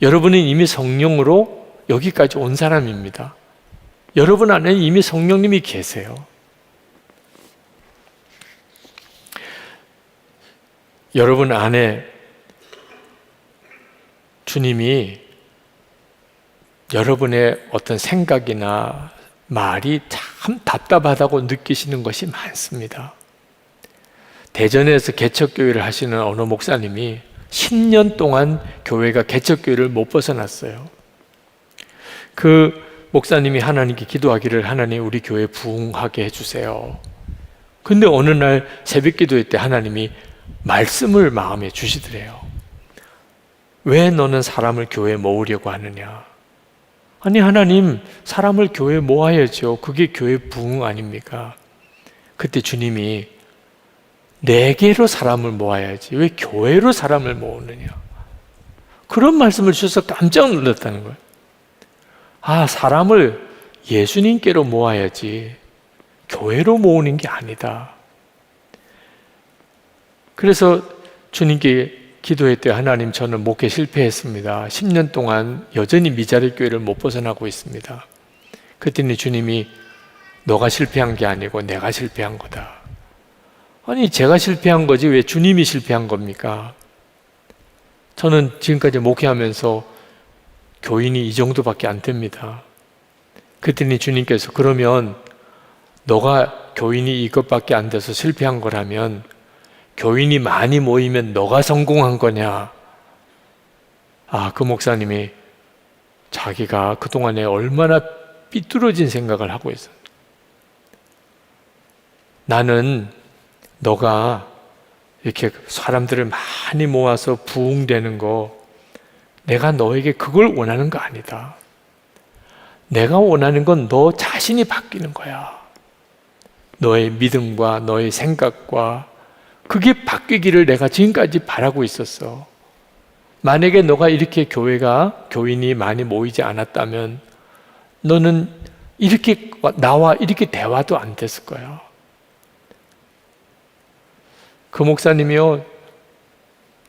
여러분은 이미 성령으로 여기까지 온 사람입니다. 여러분 안에 이미 성령님이 계세요. 여러분 안에 주님이 여러분의 어떤 생각이나 말이 참 답답하다고 느끼시는 것이 많습니다. 대전에서 개척교회를 하시는 어느 목사님이 10년 동안 교회가 개척교회를 못 벗어났어요. 그 목사님이 하나님께 기도하기를, 하나님 우리 교회 부흥하게 해주세요. 근데 어느 날 새벽 기도회 때 하나님이 말씀을 마음에 주시더래요. 왜 너는 사람을 교회에 모으려고 하느냐? 아니 하나님, 사람을 교회에 모아야죠. 그게 교회 부흥 아닙니까? 그때 주님이 내게로 사람을 모아야지 왜 교회로 사람을 모으느냐, 그런 말씀을 주셔서 깜짝 놀랐다는 거예요. 아, 사람을 예수님께로 모아야지 교회로 모으는 게 아니다. 그래서 주님께 기도했대요. 하나님, 저는 목회 실패했습니다. 10년 동안 여전히 미자리 교회를 못 벗어나고 있습니다. 그랬더니 주님이 너가 실패한 게 아니고 내가 실패한 거다. 아니, 제가 실패한 거지 왜 주님이 실패한 겁니까? 저는 지금까지 목회하면서 교인이 이 정도밖에 안 됩니다. 그랬더니 주님께서 그러면 너가 교인이 이것밖에 안 돼서 실패한 거라면 교인이 많이 모이면 너가 성공한 거냐? 아, 그 목사님이 자기가 그동안에 얼마나 삐뚤어진 생각을 하고 있어요. 나는 너가 이렇게 사람들을 많이 모아서 부흥되는 거, 내가 너에게 그걸 원하는 거 아니다. 내가 원하는 건 너 자신이 바뀌는 거야. 너의 믿음과 너의 생각과 그게 바뀌기를 내가 지금까지 바라고 있었어. 만약에 너가 이렇게 교인이 많이 모이지 않았다면 너는 이렇게 나와 이렇게 대화도 안 됐을 거야. 그 목사님이요,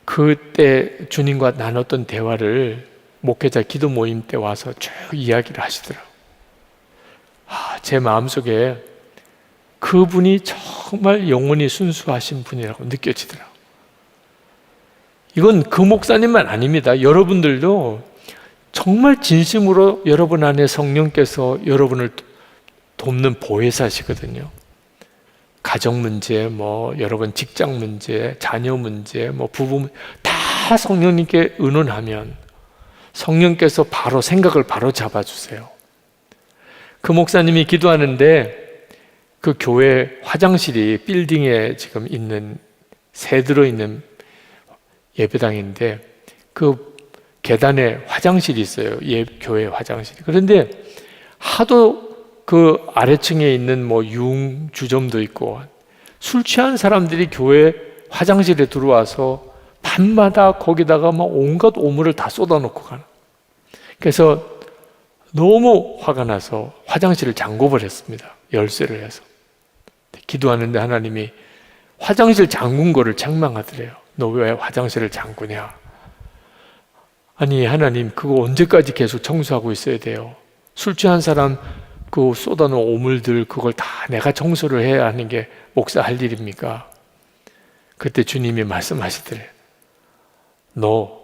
그때 주님과 나눴던 대화를 목회자 기도 모임 때 와서 쭉 이야기를 하시더라고요. 아, 제 마음속에 그분이 정말 영혼이 순수하신 분이라고 느껴지더라고요. 이건 그 목사님만 아닙니다. 여러분들도 정말 진심으로 여러분 안에 성령께서 여러분을 돕는 보혜사시거든요. 가정 문제, 여러분 직장 문제, 자녀 문제, 부부 문제, 다 성령님께 의논하면 성령께서 바로 생각을 바로 잡아주세요. 그 목사님이 기도하는데 그 교회 화장실이 빌딩에 지금 있는 새 들어있는 예배당인데 그 계단에 화장실이 있어요. 교회 화장실이. 그런데 하도 그 아래층에 있는 유흥주점도 있고 술 취한 사람들이 교회 화장실에 들어와서 밤마다 거기다가 온갖 오물을 다 쏟아놓고 가는. 그래서 너무 화가 나서 화장실을 잠궈 했습니다. 열쇠를 해서. 기도하는데 하나님이 화장실 잠근 거를 책망하더래요. 너 왜 화장실을 잠그냐? 아니 하나님, 그거 언제까지 계속 청소하고 있어야 돼요? 술 취한 사람 그 쏟아놓은 오물들 그걸 다 내가 청소를 해야 하는 게 목사 할 일입니까? 그때 주님이 말씀하시더래요. 너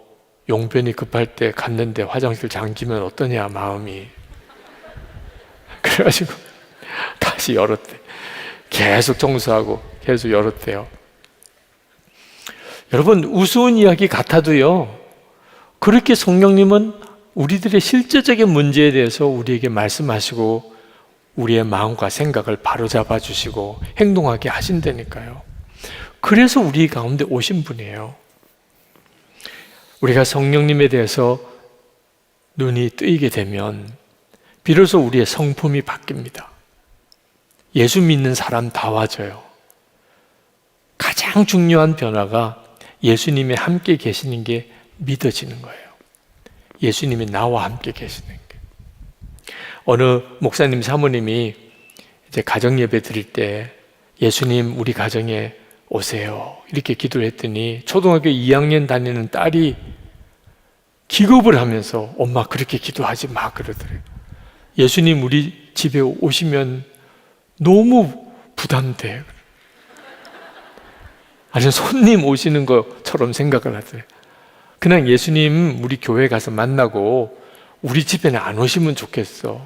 용변이 급할 때 갔는데 화장실 잠기면 어떠냐 마음이. 그래가지고 다시 열었대. 계속 청소하고 계속 열었대요. 여러분, 우스운 이야기 같아도요, 그렇게 성령님은 우리들의 실제적인 문제에 대해서 우리에게 말씀하시고 우리의 마음과 생각을 바로잡아 주시고 행동하게 하신다니까요. 그래서 우리 가운데 오신 분이에요. 우리가 성령님에 대해서 눈이 뜨이게 되면 비로소 우리의 성품이 바뀝니다. 예수 믿는 사람 다 와져요. 가장 중요한 변화가 예수님이 함께 계시는 게 믿어지는 거예요. 예수님이 나와 함께 계시는 게. 어느 목사님 사모님이 이제 가정 예배 드릴 때 예수님 우리 가정에 오세요 이렇게 기도를 했더니 초등학교 2학년 다니는 딸이 기겁을 하면서 엄마 그렇게 기도하지 마 그러더래요. 예수님 우리 집에 오시면 너무 부담돼. 아니 손님 오시는 것처럼 생각을 하더래요. 그냥 예수님 우리 교회 가서 만나고 우리 집에는 안 오시면 좋겠어.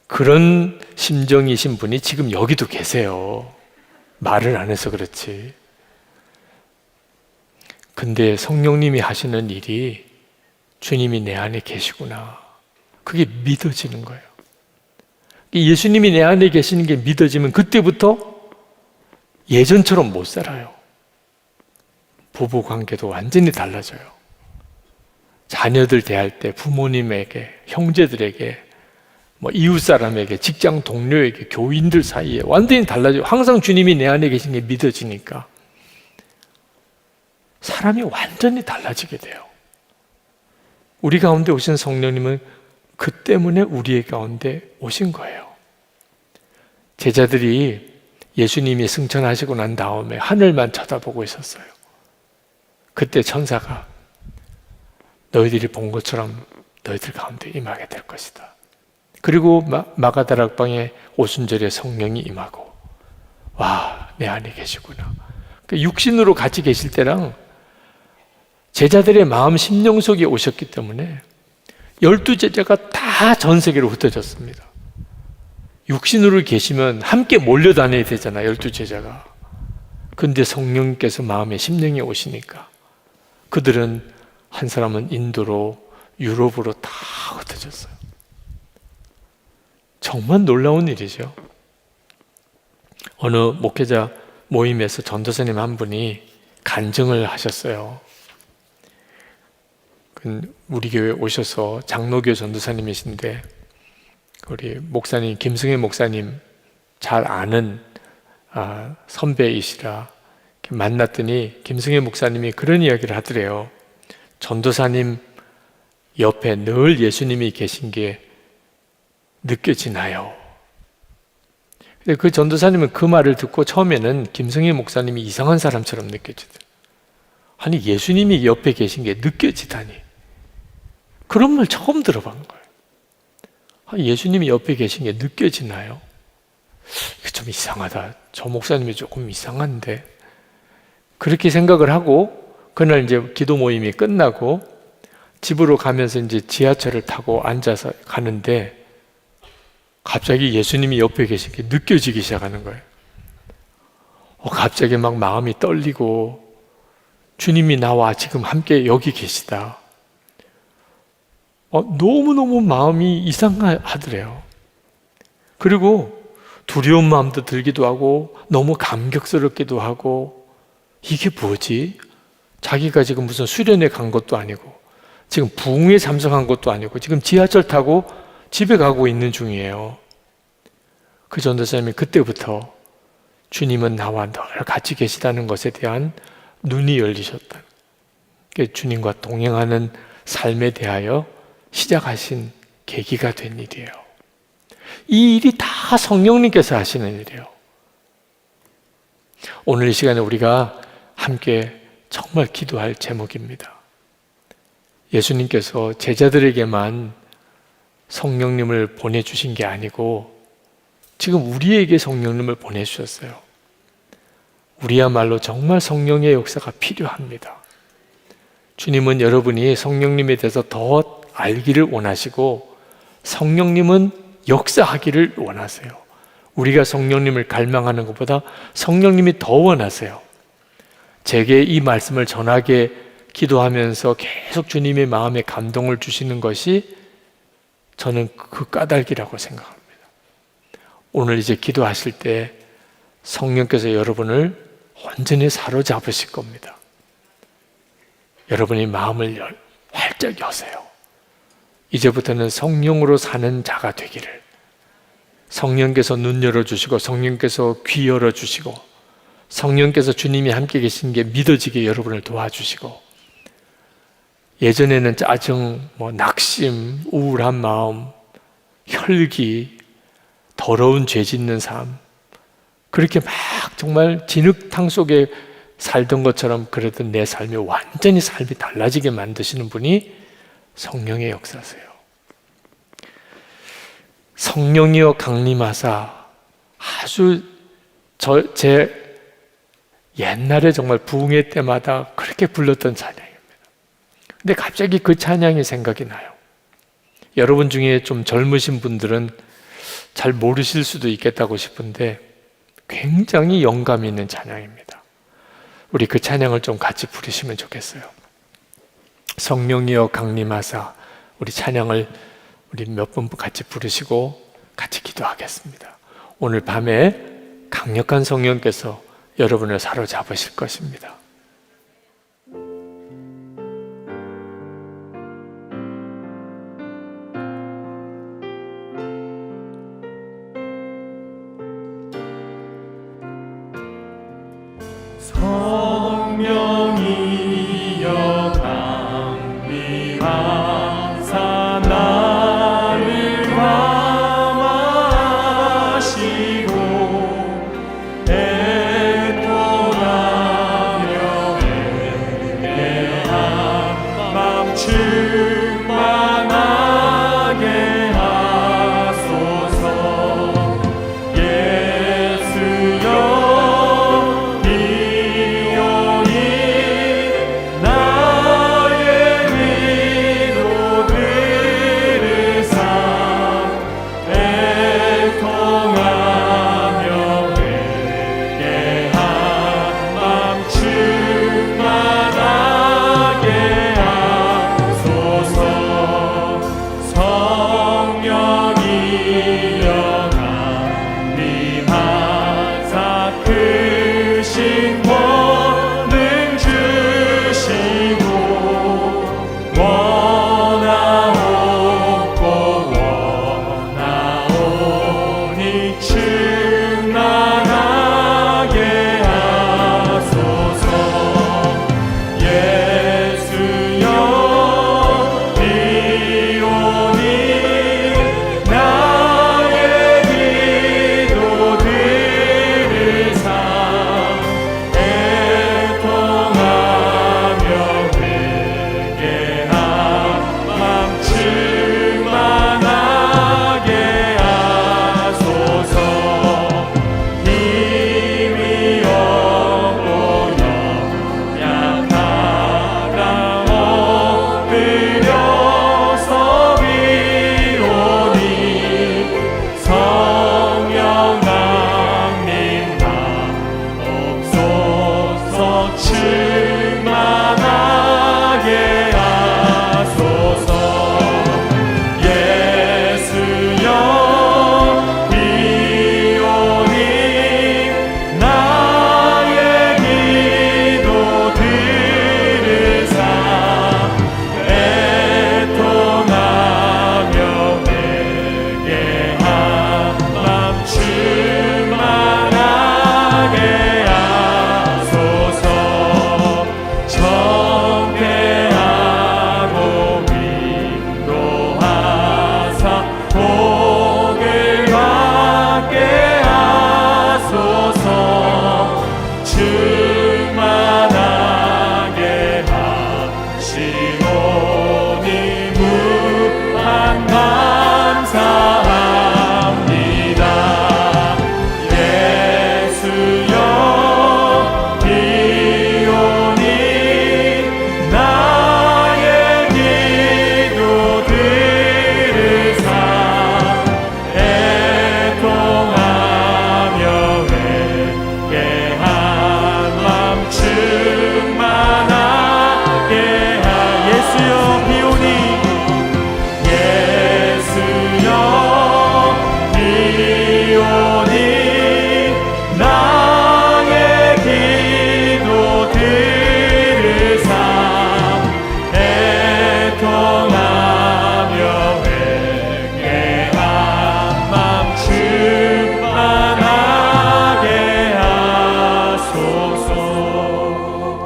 그런 심정이신 분이 지금 여기도 계세요. 말을 안 해서 그렇지. 근데 성령님이 하시는 일이 주님이 내 안에 계시구나. 그게 믿어지는 거예요. 예수님이 내 안에 계시는 게 믿어지면 그때부터 예전처럼 못 살아요. 부부 관계도 완전히 달라져요. 자녀들 대할 때 부모님에게, 형제들에게, 이웃 사람에게, 직장 동료에게, 교인들 사이에 완전히 달라져요. 항상 주님이 내 안에 계신 게 믿어지니까 사람이 완전히 달라지게 돼요. 우리 가운데 오신 성령님은 그 때문에 우리의 가운데 오신 거예요. 제자들이 예수님이 승천하시고 난 다음에 하늘만 쳐다보고 있었어요. 그때 천사가 너희들이 본 것처럼 너희들 가운데 임하게 될 것이다. 그리고 마가다락방에 오순절에 성령이 임하고, 와, 내 안에 계시구나. 육신으로 같이 계실 때랑 제자들의 마음 심령 속에 오셨기 때문에 12제자가 다 전 세계로 흩어졌습니다. 육신으로 계시면 함께 몰려다녀야 되잖아요, 12제자가. 근데 성령께서 마음에 심령에 오시니까 그들은 한 사람은 인도로, 유럽으로 다 흩어졌어요. 정말 놀라운 일이죠. 어느 목회자 모임에서 전도사님 한 분이 간증을 하셨어요. 우리 교회 오셔서 장로교 전도사님이신데 우리 목사님, 김승혜 목사님 잘 아는 선배이시라 만났더니 김승혜 목사님이 그런 이야기를 하더래요. 전도사님 옆에 늘 예수님이 계신 게 느껴지나요? 근데 그 전도사님은 그 말을 듣고 처음에는 김승혜 목사님이 이상한 사람처럼 느껴지더래요. 아니, 예수님이 옆에 계신 게 느껴지다니. 그런 말 처음 들어본 거예요. 예수님이 옆에 계신 게 느껴지나요? 좀 이상하다. 저 목사님이 조금 이상한데. 그렇게 생각을 하고 그날 이제 기도 모임이 끝나고 집으로 가면서 이제 지하철을 타고 앉아서 가는데 갑자기 예수님이 옆에 계신 게 느껴지기 시작하는 거예요. 갑자기 막 마음이 떨리고 주님이 나와 지금 함께 여기 계시다. 너무너무 마음이 이상하더래요. 그리고 두려운 마음도 들기도 하고 너무 감격스럽기도 하고 이게 뭐지? 자기가 지금 무슨 수련회 간 것도 아니고 지금 부흥에 참석한 것도 아니고 지금 지하철 타고 집에 가고 있는 중이에요. 그 전도사님이 그때부터 주님은 나와 늘 같이 계시다는 것에 대한 눈이 열리셨다. 주님과 동행하는 삶에 대하여 시작하신 계기가 된 일이에요. 이 일이 다 성령님께서 하시는 일이에요. 오늘 이 시간에 우리가 함께 정말 기도할 제목입니다. 예수님께서 제자들에게만 성령님을 보내주신 게 아니고 지금 우리에게 성령님을 보내주셨어요. 우리야말로 정말 성령의 역사가 필요합니다. 주님은 여러분이 성령님에 대해서 더 알기를 원하시고 성령님은 역사하기를 원하세요. 우리가 성령님을 갈망하는 것보다 성령님이 더 원하세요. 제게 이 말씀을 전하게 기도하면서 계속 주님의 마음에 감동을 주시는 것이 저는 그 까닭이라고 생각합니다. 오늘 이제 기도하실 때 성령께서 여러분을 완전히 사로잡으실 겁니다. 여러분이 마음을 활짝 여세요. 이제부터는 성령으로 사는 자가 되기를. 성령께서 눈 열어주시고 성령께서 귀 열어주시고 성령께서 주님이 함께 계신 게 믿어지게 여러분을 도와주시고 예전에는 짜증, 낙심, 우울한 마음, 혈기, 더러운 죄 짓는 삶 그렇게 막 정말 진흙탕 속에 살던 것처럼 그랬던 내 삶이 완전히 삶이 달라지게 만드시는 분이 성령의 역사세요. 성령이여 강림하사 아주 제 옛날에 정말 부흥회 때마다 그렇게 불렀던 찬양입니다. 근데 갑자기 그 찬양이 생각이 나요. 여러분 중에 좀 젊으신 분들은 잘 모르실 수도 있겠다고 싶은데 굉장히 영감 있는 찬양입니다. 우리 그 찬양을 좀 같이 부르시면 좋겠어요. 성령이여 강림하사, 우리 찬양을 우리 몇 번 같이 부르시고 같이 기도하겠습니다. 오늘 밤에 강력한 성령께서 여러분을 사로잡으실 것입니다. 성령이여 강림하사 나를 감화하시고 애통하며 회개한 맘 충만하게 하소서. 예수여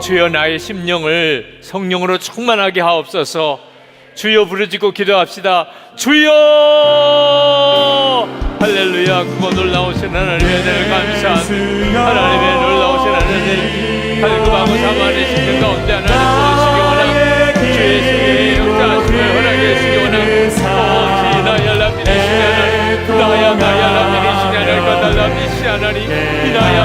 주여 나의 심령을 성령으로 충만하게 하옵소서. 주여 부르짖고 기도합시다. 주여! 할렐루야. 크고 놀라우신 하나님의 은혜를 감사합니다. 하나님의 놀라우신 하나님, 발급하고 사망의 심령 가운데 하나님 모시기 원함. 주의 신의 역사하심을 허락해 주시기 원함. 오시나 열람미니 시냐나니 나야 나야 람미니 시냐나니 가달람미 시냐나니 이나야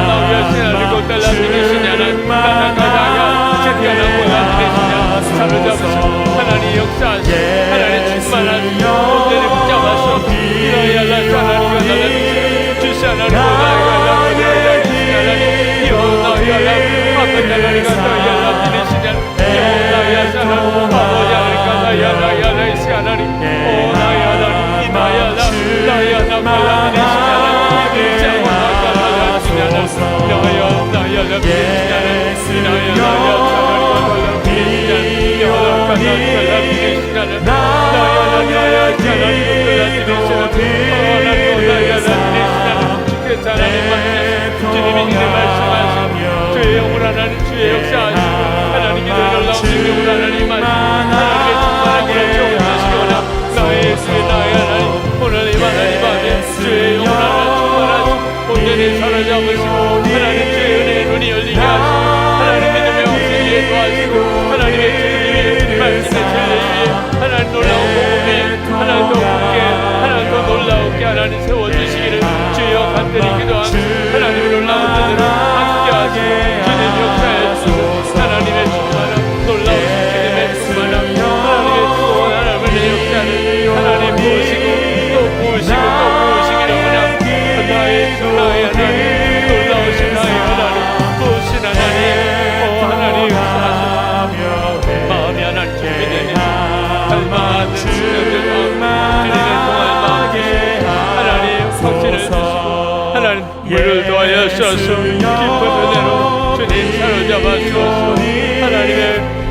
물을 더하여서 깊은 은혜로 주님 사로잡아 주옵소서. 하나님의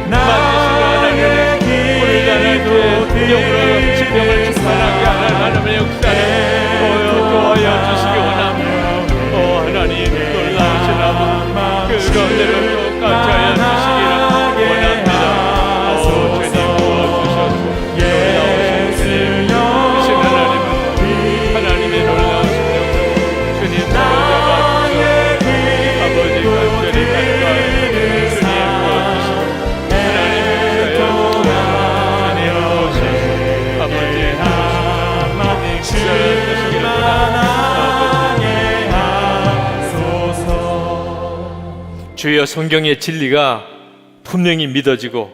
만드신 하나님의 우리가 하나님의 영으로 질병을 충만하게 하는 하나님의 역사를 도와여 주시기 원합니다. 하나님 놀라우신 아버지 그 가운데로 또 같이 하여 주시기를 원합니다. 주님 도와주셔서 놀라우신 주님 이신 하나님 하나님의 놀라우신 역사 주님 사로잡아 주셔서 아버지 간절히 간구하여 주님 도와주시고 하나님 역사여 주님 도우셔서 아버지의 도우심이 역사여 주시기를 원합니다. 주여 성경의 진리가 분명히 믿어지고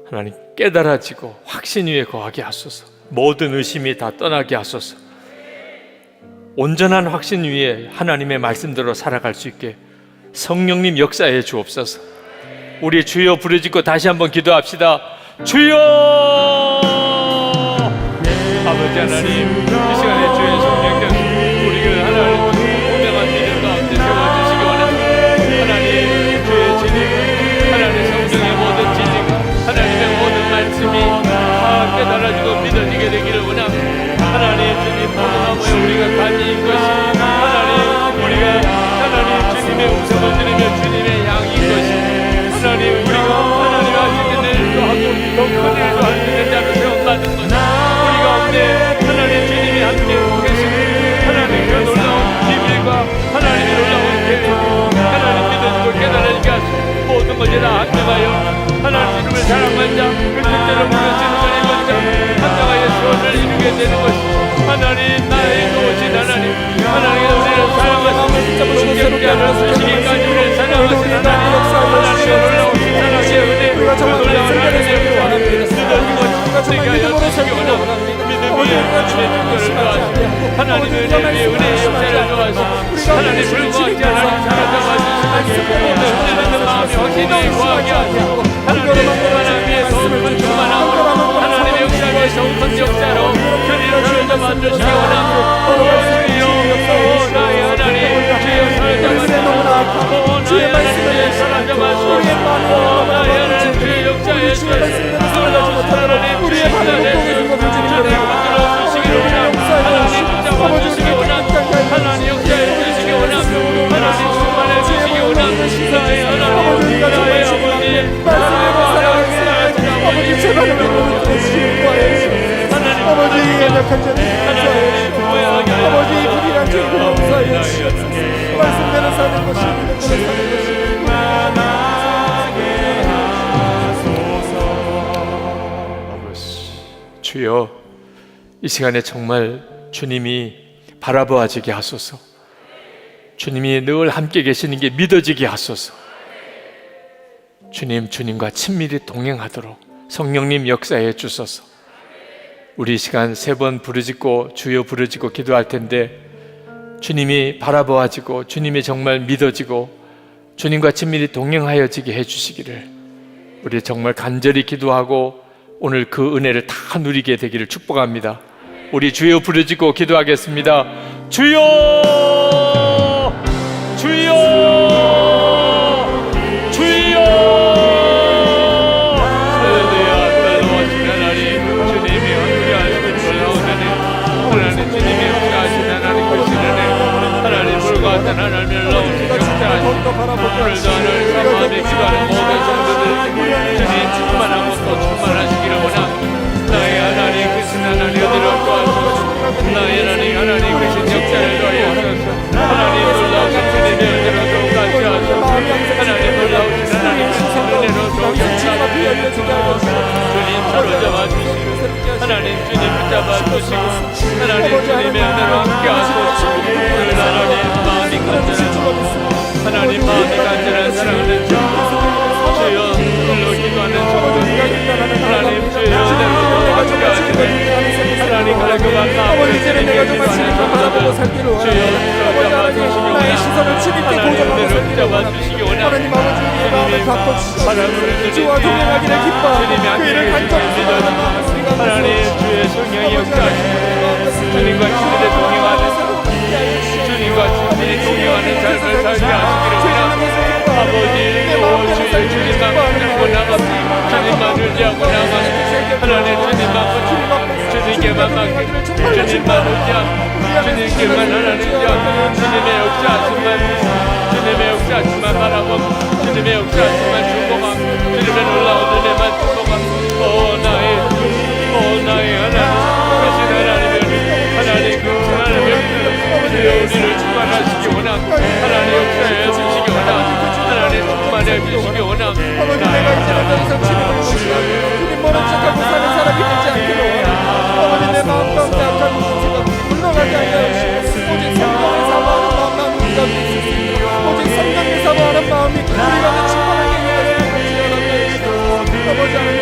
하나님 깨달아지고 확신 위에 거하게 하소서. 모든 의심이 다 떠나게 하소서. 온전한 확신 위에 하나님의 말씀대로 살아갈 수 있게 성령님 역사해 주옵소서. 우리 주여 부르짖고 다시 한번 기도합시다. 주여! 아버지 하나님 이 시간에 주의 성령께서 우리가 하나님 분명한 믿음 가운데 세워주시기 원합니다. 하나님 주의 진리가 하나님 성경의 모든 진리가 하나님의 모든 말씀이 다 깨달아지고 믿어지게 되기를 원합니다. 하나님 주님 모든 나무에 우리가 간이인 것이 하나님 우리가 하나님 주님의 음성을 들으며 주님의 양인 것이 하나님 우리가 하나님 하시는 일도 하고 더 큰 일도 할 수 있는 자로 세움받은 것 우리 가운데 하나님 주님이 함께 계시는 하나님 그 놀라운 비밀과 하나님의 놀라운 계획 하나님 믿어지고 깨달아지게 하시고 모든 것이 다 합력하여 하나님 이름을 사랑한 자 그 특별한 부르시는 걸 입은 자 합력하여 소원을 이루게 되는 것이 하나님 나의 도우신 하나님 하나님 우리를 사랑하시는 성경자를 쓰시기까지 우리를 사랑하신 하나님 하나님의 놀라우신 사랑의 은혜 그 놀라운 하나님의 역사 믿어지고 지키게 하여 주시기 원합니다. 믿음이 주님의 증거를 도와주시고 하나님의 은혜의 역사를 도와주시고 하나님 불구하지 하나님 사랑하여 주시고 모든 흔들리는 마음이 확신에 구하게 하시고 하나님 위에 더욱큰 충만함으로 하나님의 역사를 더욱큰 역사로 주님을 사로잡아 주시기 원합니다. 주여 나의 하나님 주여 사로잡아 주의 말씀에 사로잡아 주시고 나의 하나님 주의 역사에 주시고 놀라우신 하나님 우리의 바람을 주님 만들어 주시기 원합니다. 하나님 붙잡아 주시기 원합니다. 하나님 역사해 주시기 원합니다. 하나님 충만해 주시기 원합니다. 나의 하나님 나의 아버지 아버지 제발 하나님 아버지 연약한 자를 감사해요. 아버지 불의한 죄를 감사해요. 말씀대로 사는 것이 믿음대로 사는 것이 주여 이 시간에 정말 주님이 바라보아지게 하소서. 주님이 늘 함께 계시는 게 믿어지게 하소서. 주님과 친밀히 동행하도록 성령님 역사해 주소서. 우리 이 시간 3번 부르짖고 주여 부르짖고 기도할 텐데 주님이 바라보아지고 주님이 정말 믿어지고 주님과 친밀히 동행하여지게 해주시기를 우리 정말 간절히 기도하고 오늘 그 은혜를 다 누리게 되기를 축복합니다. 우리 주여 부르짖고 기도하겠습니다. 주여! 주여! 주여! 할렐루야. 따라오신 하나님, 주님이 함께하시고 돌아오시네. 하나님, 주님이 함께하신 하나님 크시네. 하나님 불과 같은 하나님을 넣으신 역사하신 오늘도 하나님 마음에 기도하는 모든 성도들 주님 충만하고 또 충만하시기를 원합니다. 나의 하나님 크신 하나님 어디로 도와주시고 나의 하나님 크신 역사를 도와주셔서 하나님 놀라우신 주님의 은혜로 더욱같이 하소서. 하나님 놀라우신 하나님 크신 은혜로 더욱같이 하소서. 주님 사로잡아 주시고 하나님 주님 붙잡아 주시고 하나님 주님의 은혜로 함께 하소서. 오늘 하나님 마음이 간절한 하나님 마음이 간절한 사랑하는 주여 불러 기도하는 성도들 하나님 주여 은혜로 함께 하시네. 하나님 갈급한 마음을 주님의 기도하는 성도들 주여 붙잡아 주시기 원합니다. 하나님 은혜로 붙잡아 주시기 원합니다. 주님의 바람을 주와 동행하기를 기뻐 주님이 함께해 주시기 원합니다. 하나님 주의 성령이 역사하시고 주님과 친밀히 동행하는 주님과 친밀히 동행하는 삶을 살게 하시기를 원합니다. 아버지 주의 주님만 붙잡고 나갑니다. 주님만 의지하고 나갑니다. 하나님 주님만 붙잡고 주님께만 맡기고 주님만 의지하고 주님께만 하나님 의지하고 주님의 역사하심만 주님의 역사하심만 바라보고 주님의 역사하심만 축복하고 주님의 놀라운 은혜만 축복하고 오 나의 하나님 그신 하나님의 하나님 그 하나님의 주여 우리를 충만하시기 원합니다. 하나님 역사해 주시기 원합니다. 하나님 충만해 주시기 원합니다. 아버지 내가 이제는 더 이상 치료를 못하고 주님 모른 척하고 사는 사람이 되지 않기를 원합니다. 아버지 내 마음 가운데 악한 것을 물러가게 하여 주시고 오직 성령을 사모하는 마음만 우리 가운데 있을 수 있고 오직 성령을 사모하는 마음이 우리 가운데 충만하게 아버지 하나님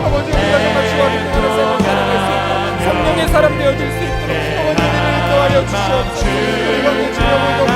아버지 우리가 정말 주와 동행하는 삶을 살아갈 수 있고 성령의 사람 되어질 수 있도록 아버지 우리를 인도하여 주시옵소서. 우리 가운데 주여